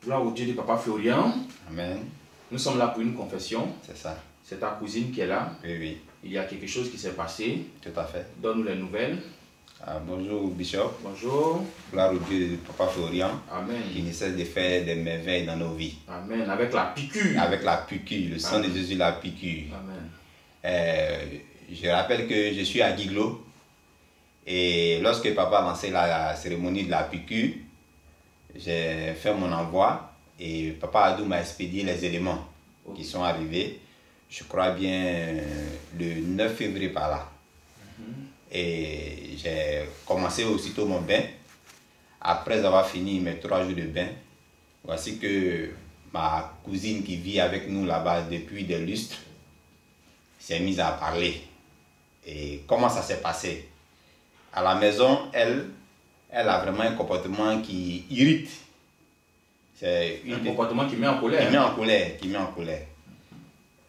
Gloire au Dieu de Papa Florian. Amen. Nous sommes là pour une confession. C'est ça. C'est ta cousine qui est là. Oui, oui. Il y a quelque chose qui s'est passé. Tout à fait. Donne-nous les nouvelles. Bonjour Bishop. Bonjour. Gloire au Dieu de Papa Florian. Amen. Qui ne cesse de faire des merveilles dans nos vies. Amen. Avec la piqûre. Avec la piqûre. Le sang de Jésus, la piqûre. Amen. Je rappelle que je suis à Guiglo. Et lorsque Papa a lancé la cérémonie de la piqûre, j'ai fait mon envoi. Et Papa Adou m'a expédié les éléments qui sont arrivés. Je crois bien le 9 février par là. Et j'ai commencé aussitôt mon bain. Après avoir fini mes 3 jours de bain, voici que ma cousine qui vit avec nous là-bas depuis des lustres s'est mise à parler. Et comment ça s'est passé? À la maison, elle a vraiment un comportement qui irrite. C'est un comportement qui met en colère. Qui met en colère.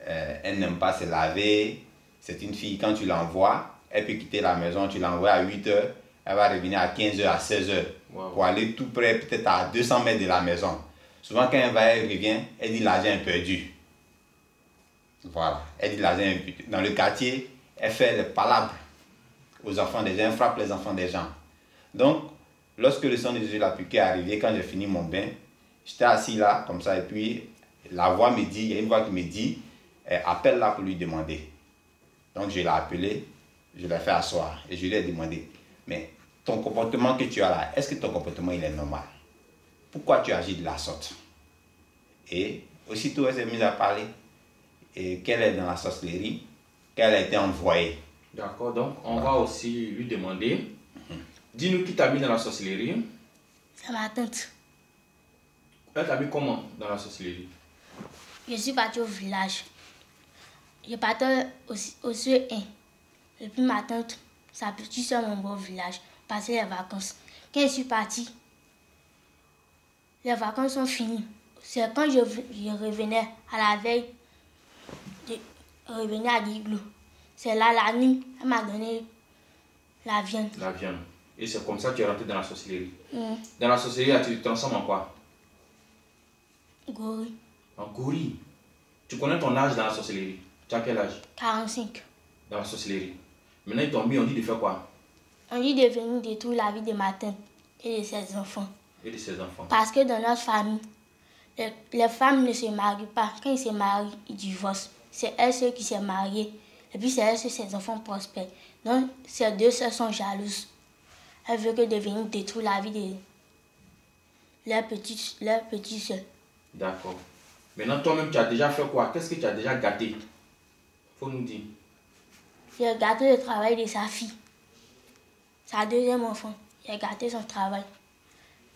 Elle n'aime pas se laver. C'est une fille, quand tu l'envoies, elle peut quitter la maison, tu l'envoies à 8 h, elle va revenir à 15 h, à 16 h, pour aller tout près, peut-être à 200 mètres de la maison. Souvent, quand elle revient, elle dit l'argent est perdu. Voilà, elle dit l'argent est perdu. Dans le quartier, elle fait les palabres aux enfants des gens, elle frappe les enfants des gens. Donc, lorsque le sang de Jésus la piqûre est arrivé, quand j'ai fini mon bain, j'étais assis là, comme ça, et puis la voix me dit, il y a une voix qui me dit, appelle-la pour lui demander. Donc, je l'ai appelé. Je l'ai fait asseoir et je lui ai demandé, mais ton comportement que tu as là, est-ce que ton comportement il est normal? Pourquoi tu agis de la sorte? Et aussitôt elle s'est mise à parler et qu'elle est dans la sorcellerie, qu'elle a été envoyée. D'accord, donc on va aussi lui demander, dis-nous qui t'a mis dans la sorcellerie? C'est ma tante. Elle t'a mis comment dans la sorcellerie? Je suis partie au village. Je partais au CE1. Et puis ma tante, sa petite soeur m'a envoyé au village, passer les vacances. Quand je suis partie, les vacances sont finies. C'est quand je revenais à la veille, je revenais à Guiglo. C'est là, la nuit, elle m'a donné la viande. La viande. Et c'est comme ça que tu es rentré dans la sorcellerie. Dans la sorcellerie, tu te transformes en quoi? Gorille. En gorille. Tu connais ton âge dans la sorcellerie? Tu as quel âge? 45. Dans la sorcellerie. Maintenant, ils t'ont mis, on dit de faire quoi? On dit de venir détruire la vie de ma tante et de ses enfants. Et de ses enfants. Parce que dans notre famille, les femmes ne se marient pas. Quand ils se marient, ils divorcent. C'est elles ceux qui se marient. Et puis c'est elles ceux ses enfants prospèrent. Donc, ces deux sœurs sont jalouses. Elles veulent que de venir détruire la vie de leur petite sœur. D'accord. Maintenant, toi-même, tu as déjà fait quoi? Qu'est-ce que tu as déjà gâté? Faut nous dire. J'ai gâté le travail de sa fille. Sa deuxième enfant. J'ai gâté son travail.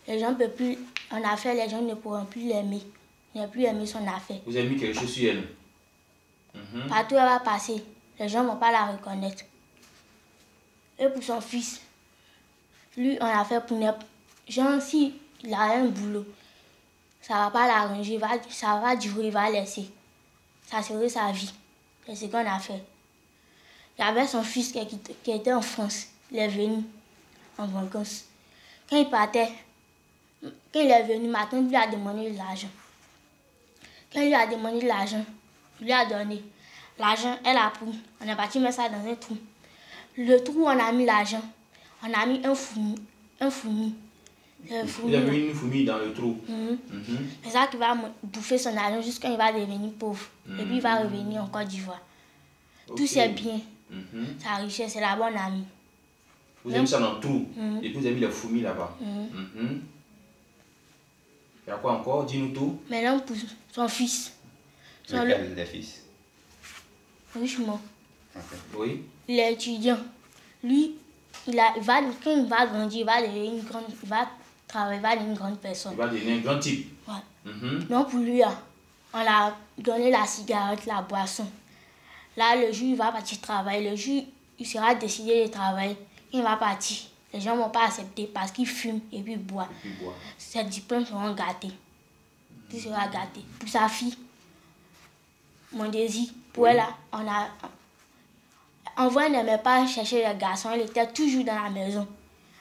Les gens ne peuvent plus, en affaires, les gens ne pourront plus l'aimer. Ils ne peuvent plus aimer son affaire. Vous avez mis quelque chose sur elle? Partout où elle va passer, les gens ne vont pas la reconnaître. Et pour son fils, lui, on a fait pour n'importe. Genre, s'il a un boulot, ça ne va pas l'arranger, ça va durer, il va laisser. Ça serait sa vie. C'est ce qu'on a fait. Il y avait son fils qui était en France. Il est venu en vacances. Quand il partait, quand il est venu, ma tante lui a demandé de l'argent. Quand il lui a demandé de l'argent, il lui a donné. L'argent, elle a pris. On est parti mettre ça dans un trou. Le trou où on a mis l'argent, on a mis un fourmi. Il y avait une fourmi dans le trou. C'est ça qui va bouffer son argent jusqu'à quand il va devenir pauvre. Et puis il va revenir en Côte d'Ivoire. Tous ses biens, sa richesse, c'est la bonne amie. Vous avez mis ça dans le trou. Et puis vous avez mis les fourmis là-bas. Il y a quoi encore? Dis-nous tout. Maintenant pour son fils. Lequel des fils? Richement. Oui. Il est étudiant. Lui, quand il va grandir, il va devenir une grande, il va travailler, il va devenir une grande personne. Il va devenir un grand type. Ouais. Donc pour lui, on l'a donné la cigarette, la boisson. Là, le jour, il va partir travailler. Le jour, il sera décidé de travailler. Il va partir. Les gens ne vont pas accepter parce qu'il fume et puis il boit. Ses diplômes seront gâtés. Il sera gâté. Pour sa fille, mon désir, pour elle, là, en vrai, elle n'aimait pas chercher les garçons. Elle était toujours dans la maison.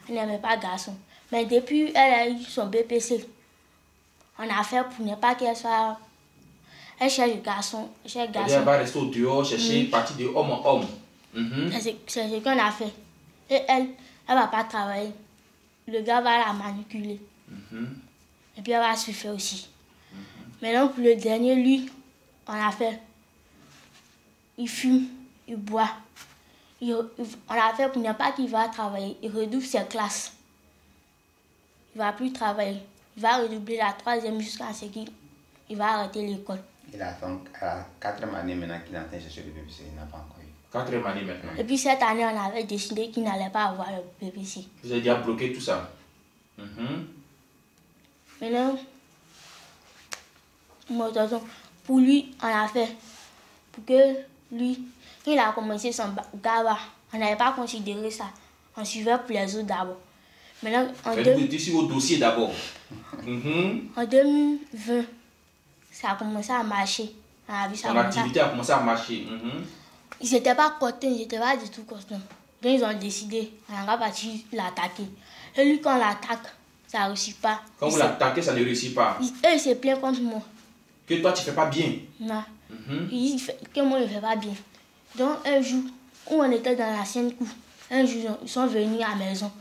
Elle n'aimait pas les garçons. Mais depuis elle a eu son BPC, on a fait pour ne pas qu'elle soit... Elle cherche garçon. Elle va rester au dehors, chercher partir de homme en homme. C'est ce qu'on a fait. Et elle va pas travailler. Le gars va la manipuler. Et puis elle va se faire aussi. Maintenant, pour le dernier, lui, on a fait... Il fume, il boit. On a fait pour ne pas qu'il va travailler. Il redouble ses classes. Il ne va plus travailler. Il va redoubler la 3e jusqu'à ce qu'il va arrêter l'école. Il a fait à 4e année maintenant qu'il est en train de chercher le BPC. Il n'a pas encore eu. 4e année maintenant. Et puis cette année, on avait décidé qu'il n'allait pas avoir le BPC. Vous avez déjà bloqué tout ça. Maintenant, pour lui, on a fait pour que lui, quand il a commencé son GABA, on n'avait pas considéré ça. On suivait pour les autres d'abord. Maintenant, vous étiez sur vos dossiers d'abord. En 2020, ça a commencé à marcher. Son activité a commencé à marcher. Ils n'étaient pas contents, ils n'étaient pas du tout contents. Donc ils ont décidé, on va partir l'attaquer. Et lui, quand on l'attaque, ça ne réussit pas. Quand vous l'attaquez, ça ne réussit pas. Il se plaint contre moi. Que toi, tu ne fais pas bien. Non. Il dit que moi, je ne fais pas bien. Donc un jour, où on était dans la scène cour, un jour, ils sont venus à la maison.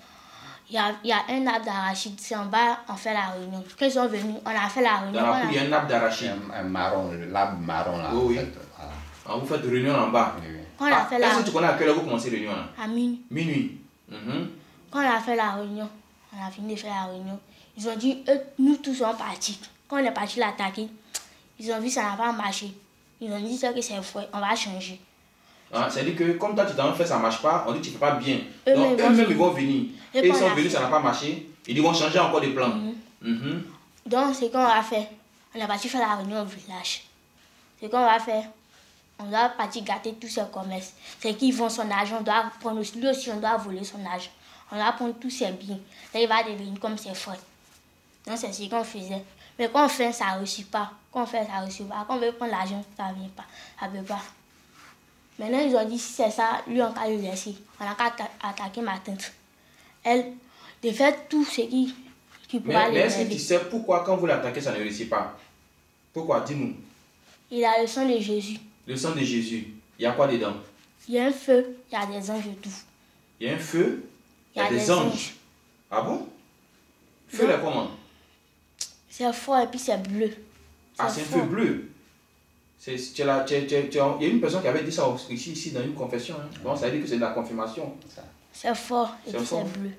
Il y a un arbre d'arachide, c'est en bas, on fait la réunion. Quand ils sont venus, on a fait la réunion. Dans la cour, il y a un arbre d'arachide. Un marron, l'arbre marron là. Oui. Voilà. Vous faites réunion en bas. Quand on a fait la... Est-ce que tu connais à quelle heure vous commencez la réunion là? À minuit. Minuit. Quand on a fait la réunion, on a fini de faire la réunion, ils ont dit, nous tous sommes partis. Quand on est parti l'attaquer, ils ont vu que ça n'a pas marché. Ils ont dit que c'est faux, on va changer. C'est-à-dire que comme toi tu t'en fais, ça ne marche pas, on dit que tu ne fais pas bien. Donc eux-mêmes ils vont venir. Et ils sont venus, ça n'a pas marché. Ils vont changer encore des plans. Donc c'est qu'on va faire. On est parti faire la réunion au village. C'est qu'on va faire. On doit partir gâter tous ces commerces. C'est qu'ils vont son argent, on doit prendre aussi. Lui aussi on doit voler son argent. On doit prendre tous ses biens. Là il va devenir comme ses frères. Donc c'est ce qu'on faisait. Mais quand on fait, ça ne réussit pas. Quand on fait, ça ne réussit pas. Quand on veut prendre l'argent, ça ne vient pas. Ça ne peut pas. Maintenant, ils ont dit, si c'est ça, lui, on va le laisser. On a qu'à attaquer ma tante. Elle, de faire tout ce qui pourra mais est-ce que tu sais pourquoi, quand vous l'attaquez, ça ne réussit pas? Pourquoi? Dis-nous. Il a le sang de Jésus. Le sang de Jésus. Il y a quoi dedans? Il y a un feu, il y a des anges et tout. Il y a un feu, il y a des anges. Ah bon? Feu, là, comment? C'est fort et puis c'est bleu. Ah, c'est un feu bleu. Il y a une personne qui avait dit ça ici dans une confession. Bon, ça veut dire que c'est de la confirmation. C'est fort et puis c'est bleu.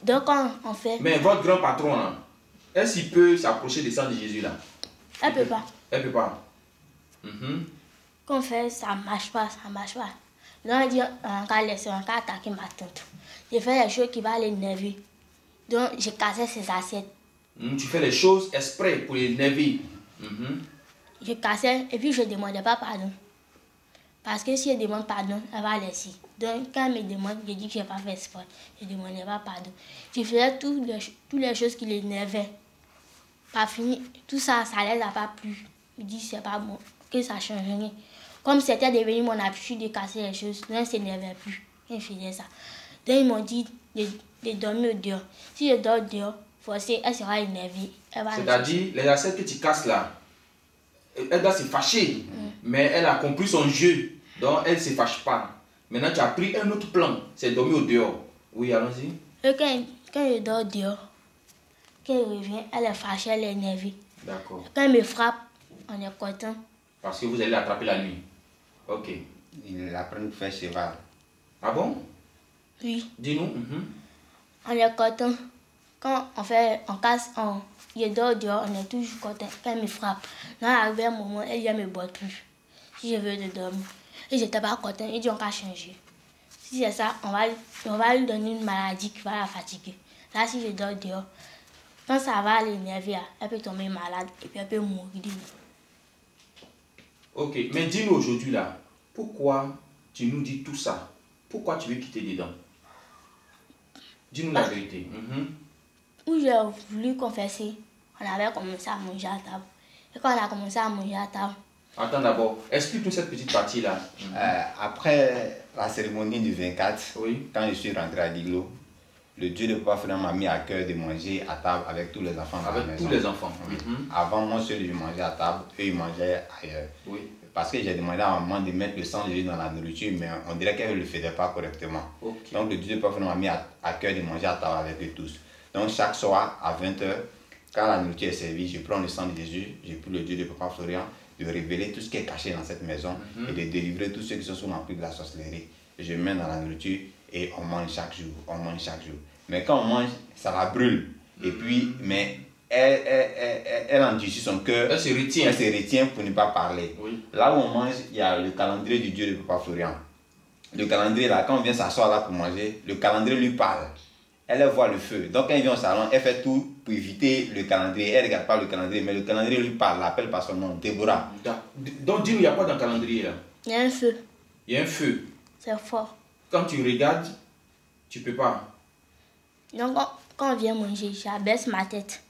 Donc quand on fait... Mais votre grand patron, est-ce qu'il peut s'approcher du sang de Jésus là? Elle ne peut pas. Elle ne peut pas. Quand on fait, ça ne marche pas, ça ne marche pas. Donc on dit, on va laisser, on va attaquer ma tante. J'ai fait les choses qui vont l'énerver. Donc j'ai cassé ses assiettes. Tu fais les choses exprès pour l'énerver. Je cassais et puis je ne demandais pas pardon. Parce que si elle demande pardon, elle va laisser. Donc quand elle me demande, je dis que je n'ai pas fait exprès. Je ne demandais pas pardon. Je faisais toutes les choses qui l'énervaient. Pas fini, tout ça, ça ne les a pas plu. Je dis c'est pas bon, que ça ne change rien. Comme c'était devenu mon habitude de casser les choses, donc elle ne s'énervait plus. Elle faisait ça. Donc ils m'ont dit de dormir dehors. Si je dors dehors, forcément, elle sera énervée. C'est-à-dire, les assiettes que tu casses là, elle doit se fâcher, mais elle a compris son jeu, donc elle ne se fâche pas. Maintenant, tu as pris un autre plan, c'est dormir au dehors. Oui, allons-y. Et quand je dors dehors, quand elle revient, elle est fâchée, elle est énervée. D'accord. Quand elle me frappe, on est content. Parce que vous allez l'attraper la nuit. Ok. Il apprend à faire cheval. Ah bon? Oui. Dis-nous. On est content. Quand on casse, je dors dehors, on est toujours content. Quand elle me frappe, là, arrivé un moment, elle vient me boire plus. Si je veux de dormir. Et je n'étais pas content, il dit on va changer. Si c'est ça, on va lui donner une maladie qui va la fatiguer. Là, si je dors dehors, quand ça va l'énerver, elle peut tomber malade et puis elle peut mourir. Ok, mais dis-nous aujourd'hui là, pourquoi tu nous dis tout ça? Pourquoi tu veux quitter dedans? Dis-nous la vérité. Où j'ai voulu confesser, on avait commencé à manger à table. Et quand on a commencé à manger à table... Attends d'abord, explique-nous cette petite Après la cérémonie du 24, oui, quand je suis rentré à Diglo, le Dieu de Papa Florian m'a mis à cœur de manger à table avec tous les enfants dans la maison. Avec tous les enfants. Oui. Avant, moi seul, je mangeais à table, eux, ils mangeaient ailleurs. Oui. Parce que j'ai demandé à maman de mettre le sang de Jésus dans la nourriture, mais on dirait qu'elle ne le faisait pas correctement. Okay. Donc, le Dieu de Papa Florian m'a mis à cœur de manger à table avec eux tous. Donc, chaque soir, à 20h, quand la nourriture est servie, je prends le sang de Jésus, je prie le Dieu de Papa Florian de révéler tout ce qui est caché dans cette maison et de délivrer tous ceux qui sont sous l'emprise de la sorcellerie. Je mets dans la nourriture et on mange chaque jour, on mange chaque jour. Mais quand on mange, ça la brûle. Et puis, mais elle endurcit son cœur. Elle se retient pour ne pas parler. Oui. Là où on mange, il y a le calendrier du Dieu de Papa Florian. Le calendrier, là, quand on vient s'asseoir là pour manger, le calendrier lui parle. Elle voit le feu. Donc quand elle vient au salon, elle fait tout pour éviter le calendrier. Elle ne regarde pas le calendrier, mais le calendrier lui parle, l'appelle par son nom, Déborah. Donc dis-nous, il y a quoi dans le calendrier là? Il y a un feu. Il y a un feu. C'est fort. Quand tu regardes, tu ne peux pas. Donc quand on vient manger, j'abaisse ma tête.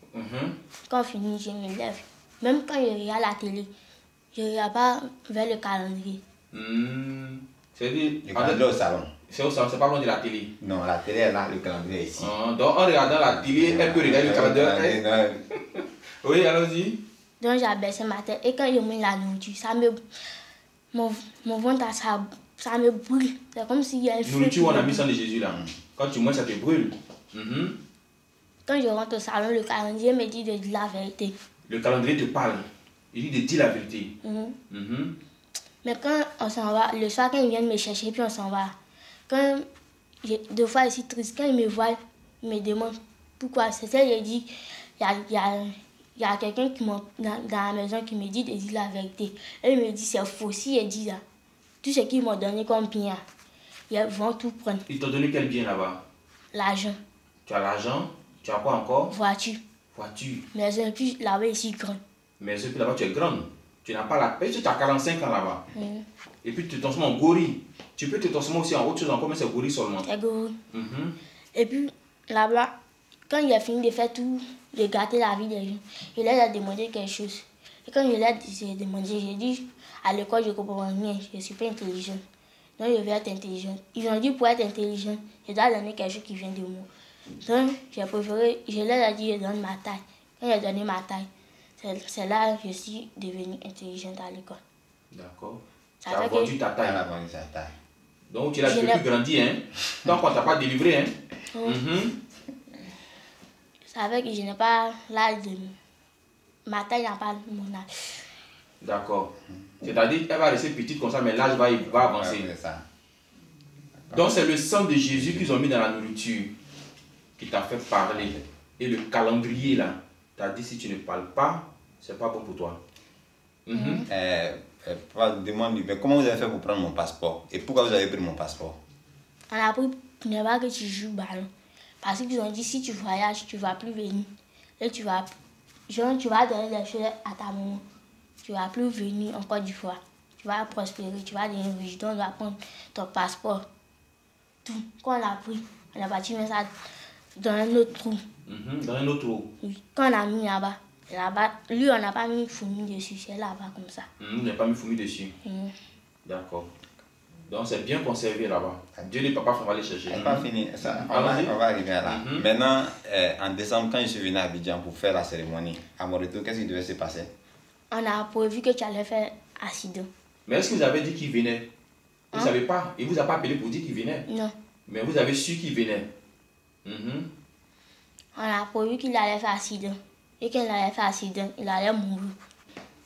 Quand on finit, je me lève. Même quand je regarde la télé, je ne regarde pas vers le calendrier. C'est-à-dire, le calendrier au salon. C'est au salon, c'est pas loin de la télé. Non, la télé est là, le calendrier est ici. Donc en regardant la télé, elle peut regarder le calendrier. Oui, allons-y. Donc j'abaisse ma tête et quand je mets la nourriture, mon ventre, ça me brûle. C'est comme s'il y a un feu. Nourriture, on a mis sang de Jésus là. Quand tu manges, ça te brûle. Quand je rentre au salon, le calendrier me dit de dire la vérité. Le calendrier te parle. Il dit de dire la vérité. Mais quand on s'en va, le soir, quand ils viennent me chercher, puis on s'en va. Quand deux fois, je suis triste. Quand ils me voient, ils me demandent pourquoi. C'est ça, je dis, il y a quelqu'un dans la maison qui me dit de dire la vérité. Et il me dit, c'est faux. Si il dit là, tout ce qu'ils m'ont donné comme bien, ils vont tout prendre. Ils t'ont donné quel bien là-bas? L'argent. Tu as l'argent? Tu as quoi encore? Voiture. Voiture. Mais et puis là-bas, ici, grand. Mais et puis là-bas, tu es grande. Tu n'as pas la paix. Tu as 45 ans là-bas. Et puis tu te transformes en gorille. Tu peux te transformer aussi en autre chose encore, mais c'est gorille seulement. C'est gorille. Et puis là-bas, quand il a fini de faire tout, de gâter la vie des gens, il leur a demandé quelque chose. Et quand il leur a demandé, j'ai dit, à l'école, je ne comprends rien, je ne suis pas intelligente. Donc je vais être intelligente. Ils ont dit, pour être intelligente, je dois donner quelque chose qui vient de moi. Donc j'ai préféré, je leur ai dit, je donne ma taille. Quand j'ai donné ma taille, c'est là que je suis devenue intelligente à l'école. D'accord. Tu as vendu ta taille. Elle a vendu sa taille. Donc tu l'as plus grandi, hein? Donc on ne t'a pas délivré, hein? C'est avec que je n'ai pas l'âge de... Ma taille n'a pas mon âge. D'accord. C'est-à-dire qu'elle va rester petite comme ça, mais l'âge va avancer. Ouais, c'est ça. Donc c'est le sang de Jésus qu'ils ont mis dans la nourriture qui t'a fait parler. Et le calendrier là, t'as dit si tu ne parles pas, c'est pas bon pour toi. Demande, mais comment vous avez fait pour prendre mon passeport? Et pourquoi vous avez pris mon passeport? On a pris pour ne pas que tu joues ballon. Parce qu'ils ont dit si tu voyages, tu ne vas plus venir. Et tu vas donner des choses à ta maman. Tu ne vas plus venir en Côte d'Ivoire. Tu vas prospérer, tu vas devenir riche. Donc, on va prendre ton passeport. Tout. Quand on l'a pris, on a bâti ça dans un autre trou. Dans un autre trou? Oui. Quand on a mis là-bas, lui, on n'a pas mis fourmi dessus. C'est là-bas comme ça. On n'a pas mis fourmi dessus? D'accord. Donc c'est bien conservé là-bas. Dieu les papas, on va aller chercher. On n'est pas fini. On va arriver à là. Maintenant, en décembre, quand je suis venu à Abidjan pour faire la cérémonie, à mon retour, qu'est-ce qui devait se passer? On a prévu que tu allais faire accident. Mais est-ce que vous avez dit qu'il venait? Vous ne savez pas? Il ne vous a pas appelé pour dire qu'il venait? Non. Mais vous avez su qu'il venait? On a prévu qu'il allait faire accident. Et quand il allait faire accident, il allait mourir.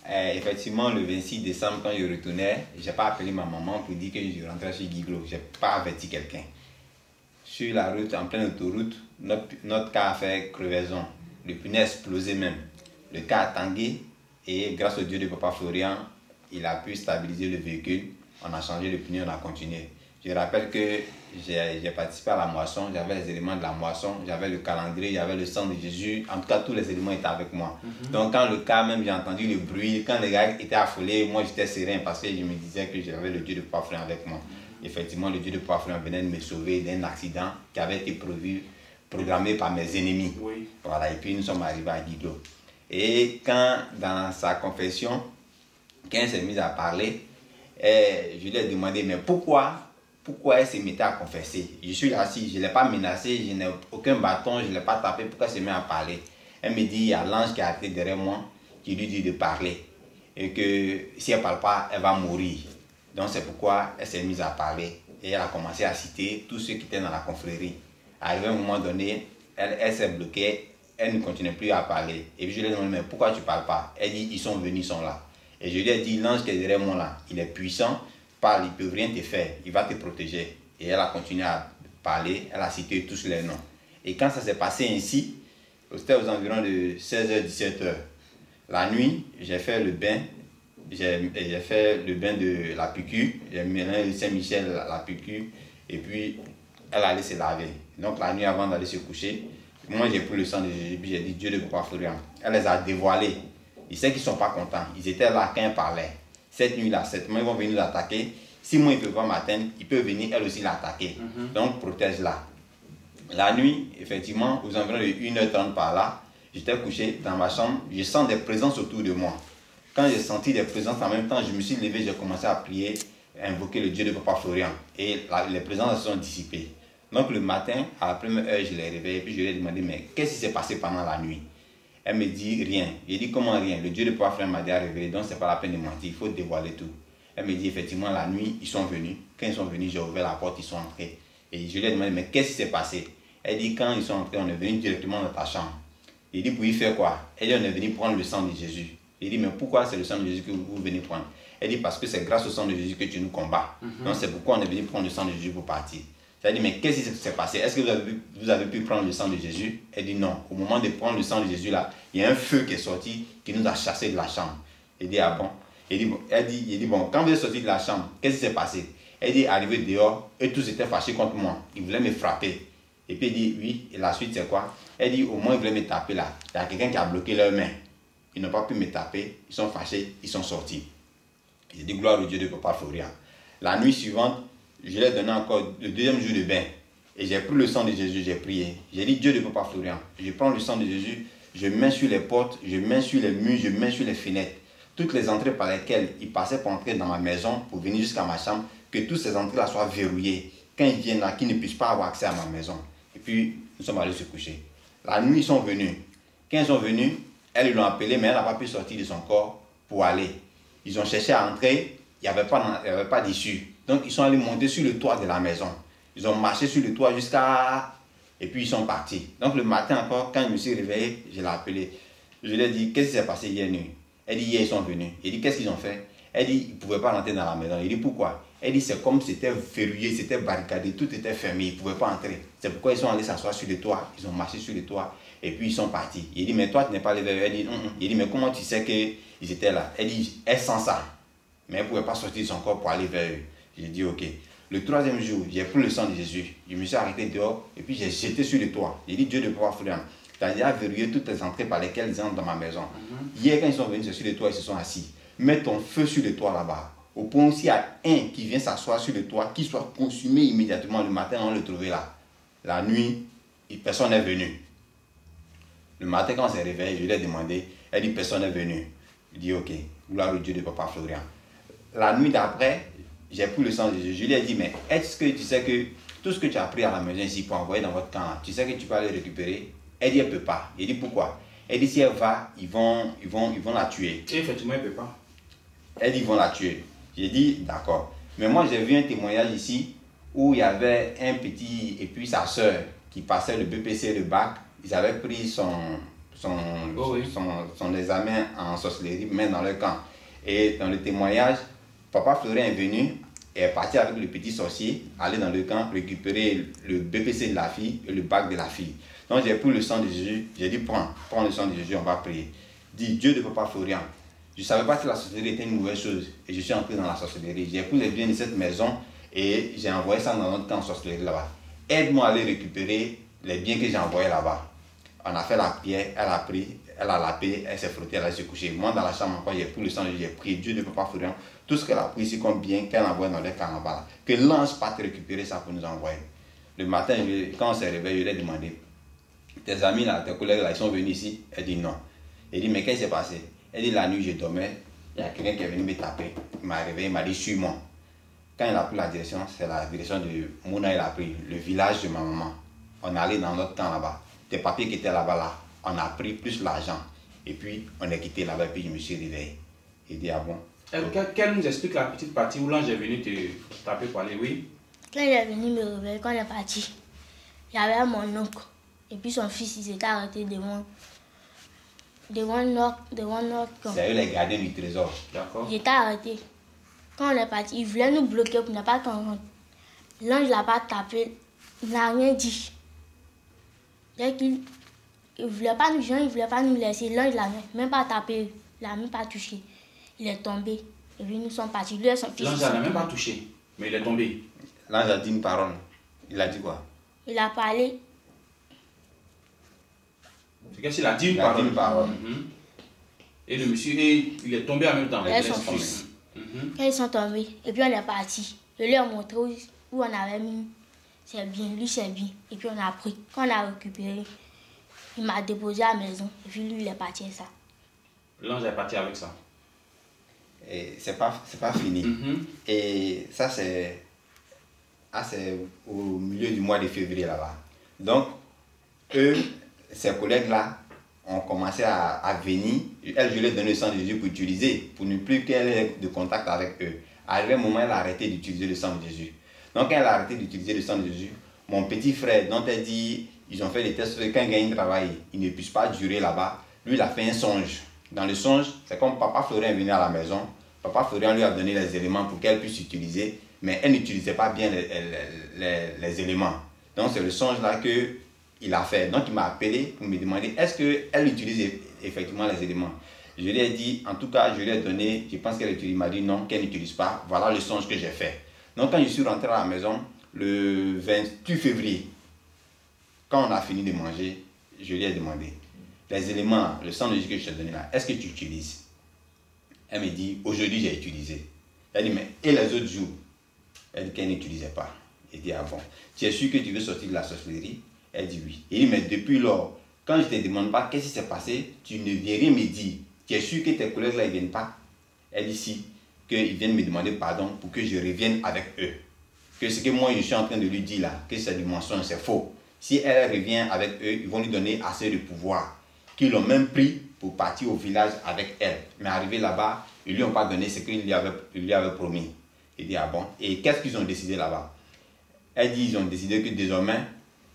Effectivement, le 26 décembre, quand je retournais, je n'ai pas appelé ma maman pour dire que je rentrais sur Guiglo. Je n'ai pas averti quelqu'un. Sur la route, en pleine autoroute, notre car a fait crevaison. Le pneu a explosé même. Le car a tangué et grâce au Dieu de Papa Florian, il a pu stabiliser le véhicule. On a changé le pneu, on a continué. Je rappelle que j'ai participé à la moisson, j'avais les éléments de la moisson, j'avais le calendrier, j'avais le sang de Jésus. En tout cas, tous les éléments étaient avec moi. Donc quand le cas, même j'ai entendu le bruit, quand les gars étaient affolés, moi j'étais serein parce que je me disais que j'avais le Dieu de Papa Florian avec moi. Effectivement, le Dieu de Papa Florian venait de me sauver d'un accident qui avait été programmé par mes ennemis. Oui. Voilà, et puis nous sommes arrivés à Guiglo. Et quand dans sa confession, quand elle s'est mise à parler, je lui ai demandé, mais pourquoi pourquoi elle se mettait à confesser. Je suis assis, je ne l'ai pas menacé, je n'ai aucun bâton, je ne l'ai pas tapé, pourquoi elle se met à parler. Elle me dit, il y a l'ange qui a été derrière moi, qui lui dit de parler. Et que si elle ne parle pas, elle va mourir. Donc c'est pourquoi elle s'est mise à parler. Et elle a commencé à citer tous ceux qui étaient dans la confrérie. Arrivé à un moment donné, elle s'est bloquée, elle ne continuait plus à parler. Et puis je lui ai demandé, mais pourquoi tu ne parles pas? Elle dit, ils sont venus, ils sont là. Et je lui ai dit, l'ange qui est derrière moi là, il est puissant, parle, il ne peut rien te faire, il va te protéger. Et elle a continué à parler, elle a cité tous les noms. Et quand ça s'est passé ainsi, c'était aux environs de 16h, 17h. La nuit, j'ai fait le bain, j'ai fait le bain de la piqûre, j'ai mélangé le Saint-Michel, la piqûre, et puis elle allait se laver. Donc la nuit avant d'aller se coucher, moi j'ai pris le sang de Jésus, puis j'ai dit, Dieu de Papa Florian. Elle les a dévoilés. Ils savent qu'ils ne sont pas contents. Ils étaient là quand ils parlaient. Cette nuit-là, cette nuit, ils vont venir nous attaquer. Si moi, ils ne peuvent pas m'atteindre, ils peuvent venir elle aussi l'attaquer. Donc, protège-la. La nuit, effectivement, aux environs de 1h30 par là, j'étais couché dans ma chambre. Je sens des présences autour de moi. Quand j'ai senti des présences en même temps, je me suis levé, j'ai commencé à prier, à invoquer le Dieu de Papa Florian. Et les présences se sont dissipées. Donc, le matin, à la première heure, je l'ai réveillé. Puis, je lui ai demandé, mais qu'est-ce qui s'est passé pendant la nuit? Elle me dit rien. J'ai dit comment rien? Le Dieu de Papa Florian m'a dit à réveiller, donc c'est pas la peine de mentir, il faut dévoiler tout. Elle me dit effectivement la nuit, ils sont venus. Quand ils sont venus, j'ai ouvert la porte, ils sont entrés. Et je lui ai demandé, mais qu'est-ce qui s'est passé? Elle dit, quand ils sont entrés, on est venu directement dans ta chambre. Il dit, pour y faire quoi? Elle dit, on est venu prendre le sang de Jésus. Il dit, mais pourquoi c'est le sang de Jésus que vous venez prendre? Elle dit, parce que c'est grâce au sang de Jésus que tu nous combats. Donc c'est pourquoi on est venu prendre le sang de Jésus pour partir. Elle dit, mais qu'est-ce qui s'est passé? Est-ce que vous avez pu prendre le sang de Jésus? Elle dit non. Au moment de prendre le sang de Jésus, là, il y a un feu qui est sorti, qui nous a chassés de la chambre. Elle dit, ah bon? Elle dit, bon, quand vous êtes sorti de la chambre, qu'est-ce qui s'est passé? Elle dit, arrivé dehors, et tous étaient fâchés contre moi. Ils voulaient me frapper. Et puis elle dit, oui, et la suite c'est quoi? Elle dit, au moins ils voulaient me taper là. Il y a quelqu'un qui a bloqué leurs mains. Ils n'ont pas pu me taper, ils sont fâchés, ils sont sortis. J'ai dit, gloire au Dieu de Papa Florian. La nuit suivante, je lui ai donné encore le deuxième jour de bain. Et j'ai pris le sang de Jésus, j'ai prié. J'ai dit, Dieu de Papa Florian, je prends le sang de Jésus, je mets sur les portes, je mets sur les murs, je mets sur les fenêtres. Toutes les entrées par lesquelles ils passaient pour entrer dans ma maison, pour venir jusqu'à ma chambre, que toutes ces entrées-là soient verrouillées. Quand ils viennent là, qu'ils ne puissent pas avoir accès à ma maison. Et puis, nous sommes allés se coucher. La nuit, ils sont venus. Quand ils sont venus, elles l'ont appelé, mais elle n'a pas pu sortir de son corps pour aller. Ils ont cherché à entrer, il n'y avait pas d'issue. Donc, ils sont allés monter sur le toit de la maison. Ils ont marché sur le toit jusqu'à... Et puis, ils sont partis. Donc, le matin encore, quand je me suis réveillé, je l'ai appelé. Je lui ai dit, qu'est-ce qui s'est passé hier nuit? Elle dit, hier, ils sont venus. Il dit, qu'est-ce qu'ils ont fait? Elle dit, ils ne pouvaient pas rentrer dans la maison. Il dit, pourquoi? Elle dit, c'est comme c'était verrouillé, c'était barricadé, tout était fermé, ils ne pouvaient pas entrer. C'est pourquoi ils sont allés s'asseoir sur le toit. Ils ont marché sur le toit et puis ils sont partis. Il dit, mais toi, tu n'es pas allé vers eux. Elle dit, non. Il dit, mais comment tu sais qu'ils étaient là? Elle dit, elle sent ça. Mais elle ne pouvait pas sortir de son corps pour aller vers eux. J'ai dit, ok. Le troisième jour, j'ai pris le sang de Jésus. Je me suis arrêté dehors et puis j'ai jeté sur le toit. J'ai dit, Dieu de Papa Florian, tu as déjà verrouillé toutes les entrées par lesquelles ils entrent dans ma maison. Hier, quand ils sont venus sur le toit, ils se sont assis. Mets ton feu sur le toit là-bas. Au point où s'il y a un qui vient s'asseoir sur le toit, qu'il soit consumé immédiatement. Le matin, on le trouvait là. La nuit, personne n'est venu. Le matin, quand on s'est réveillé, je lui ai demandé. Elle dit, personne n'est venu. Je dis, ok, gloire au Dieu de Papa Florian. La nuit d'après, j'ai pris le sang de Jésus. Je lui ai dit, mais est-ce que tu sais que tout ce que tu as pris à la maison ici pour envoyer dans votre camp, tu sais que tu peux aller récupérer? Elle dit, elle ne peut pas. Il dit, pourquoi? Elle dit, si elle va, ils vont la tuer. Et effectivement, elle ne peut pas. Elle dit, ils vont la tuer. J'ai dit, d'accord. Mais moi, j'ai vu un témoignage ici où il y avait un petit et puis sa soeur qui passait le BPC, le bac. Ils avaient pris son examen en sorcellerie, même dans leur camp. Et dans le témoignage, Papa Florian est venu et est parti avec le petit sorcier, aller dans le camp, récupérer le BPC de la fille et le bac de la fille. Donc j'ai pris le sang de Jésus, j'ai dit, prends le sang de Jésus, on va prier. Dis, Dieu de Papa Florian. Je ne savais pas que la sorcellerie était une mauvaise chose et je suis entré dans la sorcellerie. J'ai pris les biens de cette maison et j'ai envoyé ça dans notre camp de sorcellerie là-bas. Aide-moi à aller récupérer les biens que j'ai envoyés là-bas. On a fait la prière, elle a pris, elle a lapé, elle s'est frottée, elle a se coucher. Moi dans la chambre encore, j'ai pris le sang, j'ai prié Dieu de Papa Florian. Tout ce qu'elle a pris ici comme bien qu'elle envoie dans les camps là-bas. Que l'ange parte récupérer ça pour nous envoyer. Le matin, quand on s'est réveillé, je lui ai demandé, tes amis là, tes collègues là, ils sont venus ici? Elle dit non. Elle dit, mais qu'est-ce qui s'est passé? Elle dit, la nuit, je dormais, il y a quelqu'un qui est venu me taper. Il m'a réveillé, il m'a dit, suis-moi. Quand il a pris la direction, c'est la direction de Mouna, il a pris le village de ma maman. On est allé dans notre camp là-bas. Tes papiers qui étaient là-bas, là, on a pris plus l'argent. Et puis, on est quitté là-bas, puis je me suis réveillé. Il dit, ah bon. Qu'elle nous explique la petite partie où l'ange est venu te taper pour aller, oui? Quand il est venu me réveiller, quand il est parti, il y avait mon oncle. Et puis son fils, il s'était arrêté devant notre camp. C'est eux les gardiens du trésor. D'accord. Il était arrêté. Quand on est parti, il voulait nous bloquer pour ne pas qu'on rentre. L'ange ne l'a pas tapé, il n'a rien dit. Dès qu'il ne voulait pas nous laisser, l'ange ne l'a même pas tapé, il ne l'a même pas touché. Il est tombé. Et puis nous sommes partis. Lui et son fils. L'ange n'a même pas touché, mais il est tombé. L'ange a dit une parole. Il a dit quoi? Il a parlé. C'est qu'est-ce qu'il a dit une Il a dit une parole. Et le monsieur, il est tombé en même temps. Et son fils. Quand ils sont tombés, et puis on est parti. Je lui ai montré où on avait mis. C'est bien, lui c'est bien. Et puis on a pris. Quand on a récupéré, il m'a déposé à la maison. Et puis lui, il est parti avec ça. L'ange est parti avec ça. Et c'est pas fini. Et ça, c'est au milieu du mois de février là-bas. Donc, eux, ces collègues-là, ont commencé à venir. Elle, je lui ai donné le sang de Jésus pour utiliser, pour ne plus qu'elle ait de contact avec eux. Arrivé un moment, elle a arrêté d'utiliser le sang de Jésus. Donc, quand elle a arrêté d'utiliser le sang de Jésus, mon petit frère, dont elle dit, ils ont fait des tests, quand il travaille, il ne puisse pas durer là-bas. Lui, il a fait un songe. Dans le songe, c'est comme papa Florian est venu à la maison. Papa Florian lui a donné les éléments pour qu'elle puisse utiliser, mais elle n'utilisait pas bien les éléments. Donc, c'est le songe-là qu'il a fait. Donc, il m'a appelé pour me demander est-ce qu'elle utilise effectivement les éléments. Je lui ai dit, en tout cas, je lui ai donné, je pense qu'elle utilise. Il m'a dit non, qu'elle n'utilise pas. Voilà le songe que j'ai fait. Donc, quand je suis rentré à la maison, le 28 février, quand on a fini de manger, je lui ai demandé les éléments, le sang de Jésus que je t'ai donné là, est-ce que tu utilises? Elle me dit, aujourd'hui j'ai utilisé. Elle dit, mais et les autres jours? Elle dit qu'elle n'utilisait pas. Elle dit, ah bon, tu es sûr que tu veux sortir de la sorcellerie? Elle dit oui. Il dit, mais depuis lors, quand je ne te demande pas qu'est-ce qui s'est passé, tu ne viens rien me dire. Tu es sûr que tes collègues là, ils ne viennent pas? Elle dit si, qu'ils viennent me demander pardon pour que je revienne avec eux. Que ce que moi je suis en train de lui dire là, que c'est du mensonge, c'est faux. Si elle revient avec eux, ils vont lui donner assez de pouvoir, qu'ils l'ont même pris pour partir au village avec elle. Mais arrivé là-bas, ils ne lui ont pas donné ce qu'il lui avait promis. Il dit, ah bon, et qu'est-ce qu'ils ont décidé là-bas? Elle dit, ils ont décidé que désormais,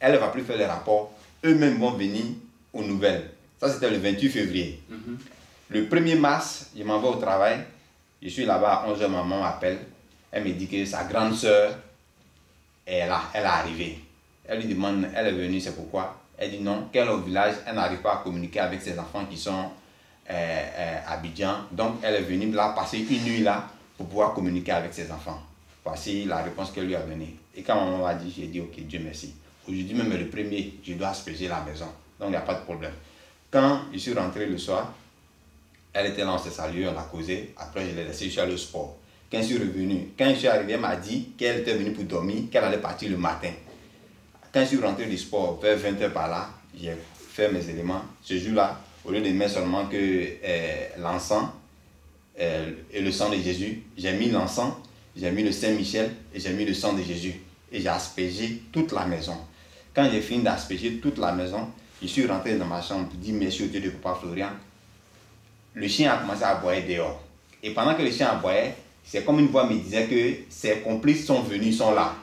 elle ne va plus faire les rapports. Eux-mêmes vont venir aux nouvelles. Ça, c'était le 28 février. Le 1er mars, je m'en vais au travail. Je suis là-bas à 11h, ma maman m'appelle. Elle me dit que sa grande soeur est là, elle est arrivée. Elle lui demande, elle est venue, c'est pourquoi? Elle dit non, qu'elle est au village, elle n'arrive pas à communiquer avec ses enfants qui sont à Abidjan. Donc, elle est venue là, passer une nuit là, pour pouvoir communiquer avec ses enfants. Voici la réponse qu'elle lui a donnée. Et quand maman m'a dit, j'ai dit, ok, Dieu merci. Aujourd'hui même le 1er, je dois asperger la maison. Donc, il n'y a pas de problème. Quand je suis rentré le soir, elle était là, on s'est salué, on a causé. Après, je l'ai laissé, je suis allé au sport. Quand je suis revenu, quand je suis arrivé, elle m'a dit qu'elle était venue pour dormir, qu'elle allait partir le matin. Quand je suis rentré du sport, vers 20h par là, j'ai fait mes éléments. Ce jour-là, au lieu de mettre seulement que l'encens et le sang de Jésus, j'ai mis l'encens, j'ai mis le Saint-Michel et j'ai mis le sang de Jésus. Et j'ai aspergé toute la maison. Quand j'ai fini d'asperger toute la maison, je suis rentré dans ma chambre pour dire merci au Dieu de Papa Florian. Le chien a commencé à aboyer dehors. Et pendant que le chien aboyait, c'est comme une voix me disait que ses complices sont venus, sont là.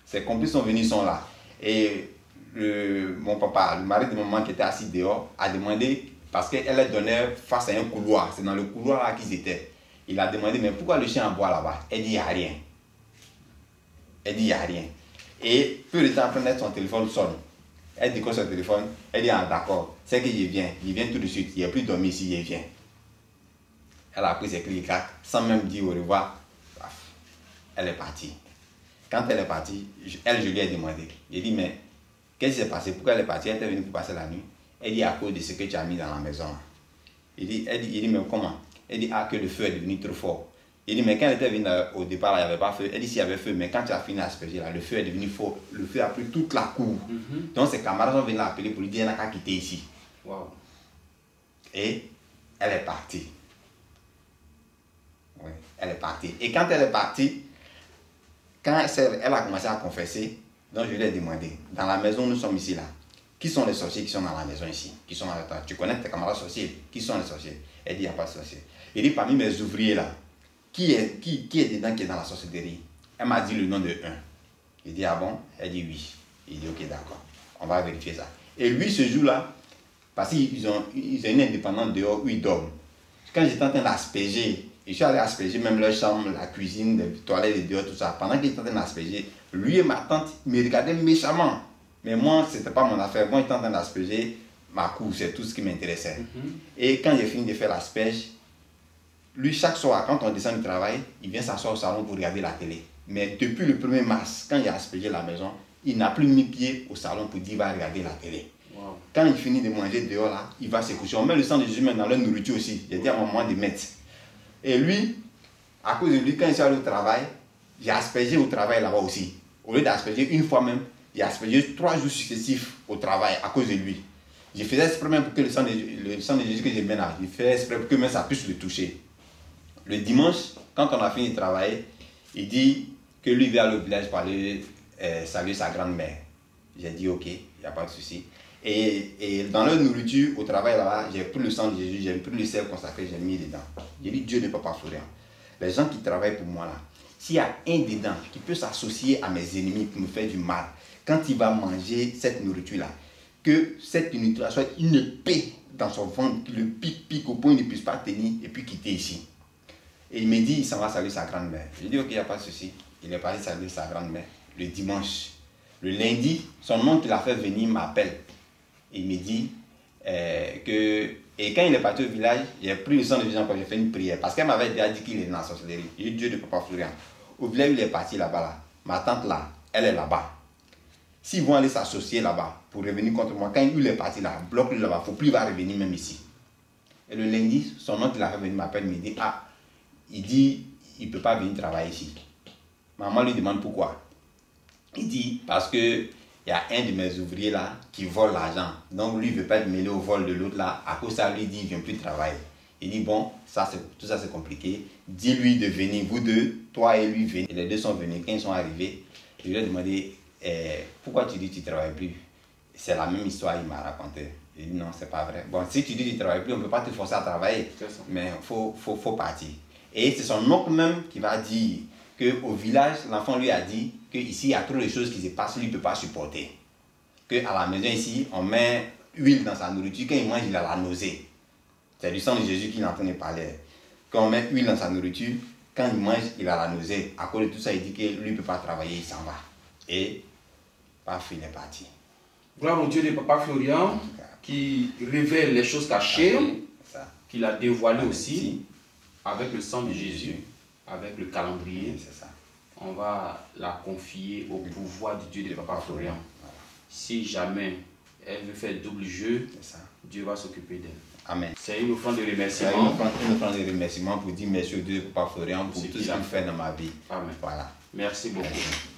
Ses complices sont venus, sont là. Et mon papa, le mari de maman qui était assis dehors, a demandé, parce qu'elle donnait face à un couloir, c'est dans le couloir là qu'ils étaient. Il a demandé, mais pourquoi le chien aboie là-bas? Elle dit, il n'y a rien. Elle dit, il n'y a rien. Et peu de temps après, son téléphone sonne. Elle dit quoi son téléphone? Elle dit, ah d'accord, c'est que je viens tout de suite, il n'y a plus dormi ici, je viens. Elle a pris ses clés, sans même dire au revoir. Elle est partie. Quand elle est partie, je lui ai demandé. J'ai dit, mais qu'est-ce qui s'est passé? Pourquoi elle est partie? Elle était venue pour passer la nuit. Elle dit, à cause de ce que tu as mis dans la maison. Il dit, mais comment? Elle dit, ah, que le feu est devenu trop fort. Il dit, mais quand elle était venue au départ, il n'y avait pas feu. Elle dit, s'il y avait feu, mais quand tu as fini à asperger, là, le feu est devenu fort. Le feu a pris toute la cour. Donc ses camarades sont venus l'appeler pour lui dire, il n'a qu'à quitter ici. Wow. Et elle est partie. Oui, elle est partie. Et quand elle est partie, Quand elle a commencé à confesser, donc je lui ai demandé, dans la maison, nous sommes ici là, qui sont les sorciers qui sont dans la maison ici, qui sont avec toi? Tu connais tes camarades sorciers? Qui sont les sorciers? Elle dit, il n'y a pas de sorciers. Il dit, parmi mes ouvriers là, qui est dedans qui est dans la sorcellerie? Elle m'a dit le nom de un. Il dit, ah bon? Elle dit oui. Il dit, ok, d'accord, on va vérifier ça. Et lui, ce jour-là, parce qu'ils ont une indépendance dehors où ils dorment. Quand j'étais en train d'asperger, je suis allé asperger même leur chambre, la cuisine, les toilettes, les dehors, tout ça. Pendant qu'il était en train d'asperger, lui et ma tante me regardaient méchamment. Mais moi, ce n'était pas mon affaire. Moi, j'étais en train d'asperger ma cour, c'est tout ce qui m'intéressait. Et quand j'ai fini de faire l'asperge, lui, chaque soir, quand on descend du travail, il vient s'asseoir au salon pour regarder la télé. Mais depuis le 1er mars, quand il a aspergé la maison, il n'a plus mis pied au salon pour dire qu'il va regarder la télé. Wow. Quand il finit de manger dehors, là, il va se coucher. On met le sang de Jésus dans leur nourriture aussi. J'ai dit à maman de mettre. Et lui, à cause de lui, quand il est allé au travail, j'ai aspergé au travail là-bas aussi. Au lieu d'asperger une fois même, j'ai aspergé 3 jours successifs au travail à cause de lui. Je faisais exprès même pour que le sang de Jésus que j'ai mis là, je faisais exprès pour que même ça puisse le toucher. Le dimanche, quand on a fini de travailler, il dit que lui vient aller au village pour aller saluer sa grand-mère. J'ai dit ok, il n'y a pas de souci. Et dans leur nourriture, au travail là-bas, j'ai pris le sang de Jésus, j'ai pris le sel consacré, j'ai mis dedans. J'ai dit Dieu ne peut pas Florian. Les gens qui travaillent pour moi là, s'il y a un dedans qui peut s'associer à mes ennemis pour me faire du mal, quand il va manger cette nourriture-là, que cette nourriture soit une épée dans son ventre, qui le pique au point qu'il ne puisse pas tenir et puis quitter ici. Et il me dit, il s'en va saluer sa grand-mère. Je dis, ok, il n'y a pas de souci. Il est parti saluer sa grand-mère le dimanche. Le lundi, son oncle qui l'a fait venir m'appelle. Il me dit que... Et quand il est parti au village, j'ai pris le sang de Jésus quand j'ai fait une prière. Parce qu'elle m'avait déjà dit qu'il est dans la sorcellerie. J'ai dit, Dieu de Papa Florian. Au village, il est parti là-bas. Là. Ma tante là, elle est là-bas. S'ils vont aller s'associer là-bas pour revenir contre moi, quand il est parti là, bloque-le là-bas, il ne faut plus il va revenir même ici. Et le lundi, son oncle qui l'a fait venir m'appelle, me dit, ah, il dit, il ne peut pas venir travailler ici. Maman lui demande pourquoi. Il dit, parce que il y a un de mes ouvriers là qui vole l'argent. Donc lui, il ne veut pas être mêlé au vol de l'autre là. À cause de ça, lui dit, il ne vient plus travailler. Il dit, bon, tout ça c'est compliqué. Dis-lui de venir, vous deux, toi et lui, venez. Et les deux sont venus. Quand ils sont arrivés, je lui ai demandé, pourquoi tu dis que tu ne travailles plus? C'est la même histoire, il m'a raconté. Il dit, non, c'est pas vrai. Bon, si tu dis que tu ne travailles plus, on ne peut pas te forcer à travailler. Mais il faut partir. Et c'est son oncle même qui va dire qu'au village, l'enfant lui a dit qu'ici, il y a trop de choses qui se passent, lui ne peut pas supporter. Qu'à la maison ici, on met huile dans sa nourriture, quand il mange, il a la nausée. C'est du sang de Jésus qu'il est en train de parler. Quand on met huile dans sa nourriture, quand il mange, il a la nausée. À cause de tout ça, il dit que lui ne peut pas travailler, il s'en va. Et, paf, il est parti. Gloire au Dieu de Papa Florian, qui révèle les choses cachées, qu'il a dévoilées aussi, avec le sang de Jésus, avec le calendrier. C'est ça. On va la confier au pouvoir du Dieu de Papa Florian. Voilà. Si jamais elle veut faire double jeu, Dieu va s'occuper d'elle. Amen. C'est une offrande de remerciement. Une offrande de remerciement pour dire merci au Dieu de Papa Florian pour tout ce qu'il fait dans ma vie. Amen. Voilà. Merci beaucoup. Merci.